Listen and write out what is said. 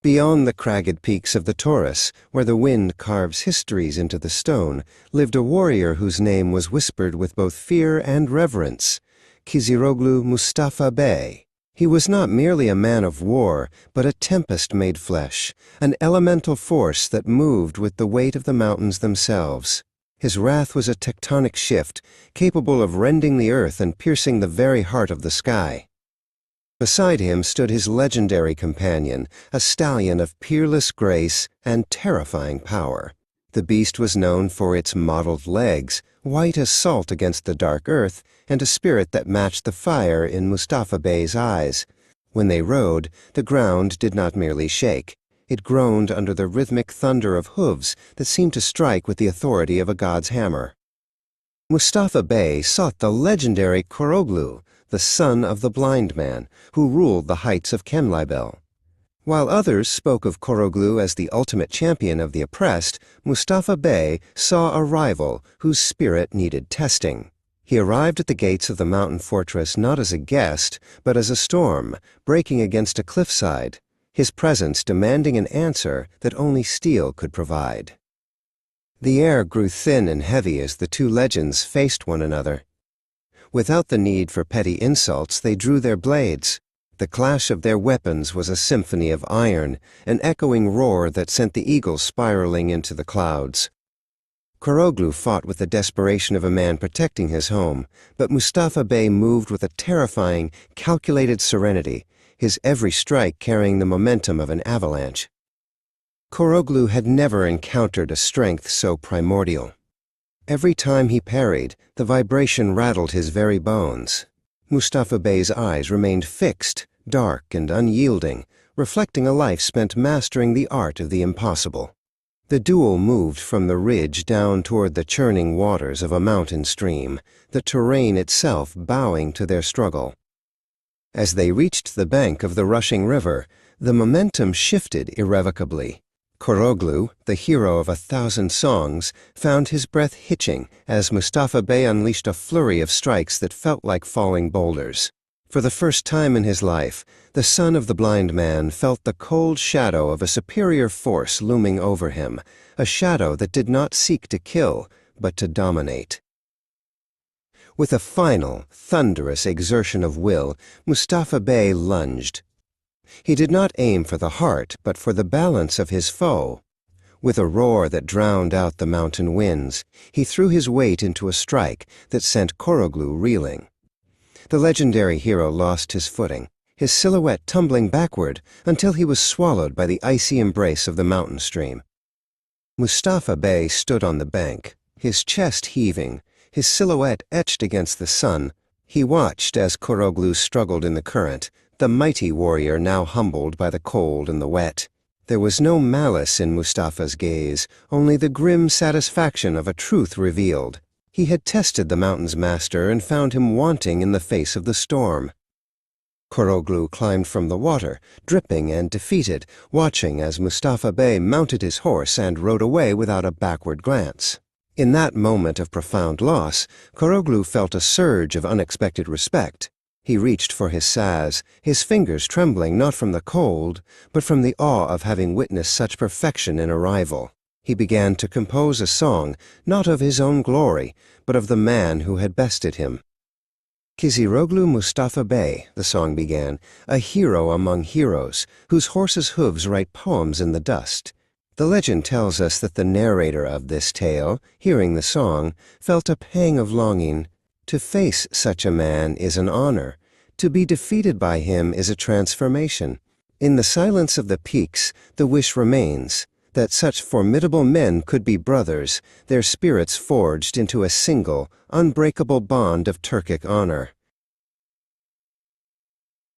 Beyond the cragged peaks of the Taurus, where the wind carves histories into the stone, lived a warrior whose name was whispered with both fear and reverence, Kiziroğlu Mustafa Bey. He was not merely a man of war, but a tempest made flesh, an elemental force that moved with the weight of the mountains themselves. His wrath was a tectonic shift, capable of rending the earth and piercing the very heart of the sky. Beside him stood his legendary companion, a stallion of peerless grace and terrifying power. The beast was known for its mottled legs, white as salt against the dark earth, and a spirit that matched the fire in Mustafa Bey's eyes. When they rode, the ground did not merely shake. It groaned under the rhythmic thunder of hooves that seemed to strike with the authority of a god's hammer. Mustafa Bey sought the legendary Kiziroğlu, the son of the blind man, who ruled the heights of Çamlıbel. While others spoke of Kiziroğlu as the ultimate champion of the oppressed, Mustafa Bey saw a rival whose spirit needed testing. He arrived at the gates of the mountain fortress not as a guest, but as a storm, breaking against a cliffside, his presence demanding an answer that only steel could provide. The air grew thin and heavy as the two legends faced one another. Without the need for petty insults, they drew their blades. The clash of their weapons was a symphony of iron, an echoing roar that sent the eagle spiraling into the clouds. Kiziroğlu fought with the desperation of a man protecting his home, but Mustafa Bey moved with a terrifying, calculated serenity, his every strike carrying the momentum of an avalanche. Kiziroğlu had never encountered a strength so primordial. Every time he parried, the vibration rattled his very bones. Mustafa Bey's eyes remained fixed, dark and unyielding, reflecting a life spent mastering the art of the impossible. The duel moved from the ridge down toward the churning waters of a mountain stream, the terrain itself bowing to their struggle. As they reached the bank of the rushing river, the momentum shifted irrevocably. Kiziroğlu, the hero of 1,000 songs, found his breath hitching as Mustafa Bey unleashed a flurry of strikes that felt like falling boulders. For the first time in his life, the son of the blind man felt the cold shadow of a superior force looming over him, a shadow that did not seek to kill, but to dominate. With a final, thunderous exertion of will, Mustafa Bey lunged. He did not aim for the heart, but for the balance of his foe. With a roar that drowned out the mountain winds, he threw his weight into a strike that sent Kiziroğlu reeling. The legendary hero lost his footing, his silhouette tumbling backward until he was swallowed by the icy embrace of the mountain stream. Mustafa Bey stood on the bank, his chest heaving, his silhouette etched against the sun. He watched as Kiziroğlu struggled in the current, the mighty warrior now humbled by the cold and the wet. There was no malice in Mustafa's gaze, only the grim satisfaction of a truth revealed. He had tested the mountain's master and found him wanting in the face of the storm. Kiziroğlu climbed from the water, dripping and defeated, watching as Mustafa Bey mounted his horse and rode away without a backward glance. In that moment of profound loss, Kiziroğlu felt a surge of unexpected respect. He reached for his saz, his fingers trembling not from the cold, but from the awe of having witnessed such perfection in a rival. He began to compose a song, not of his own glory, but of the man who had bested him. Kiziroğlu Mustafa Bey, the song began, a hero among heroes, whose horse's hooves write poems in the dust. The legend tells us that the narrator of this tale, hearing the song, felt a pang of longing. To face such a man is an honor. To be defeated by him is a transformation. In the silence of the peaks, the wish remains that such formidable men could be brothers, their spirits forged into a single, unbreakable bond of Turkic honor.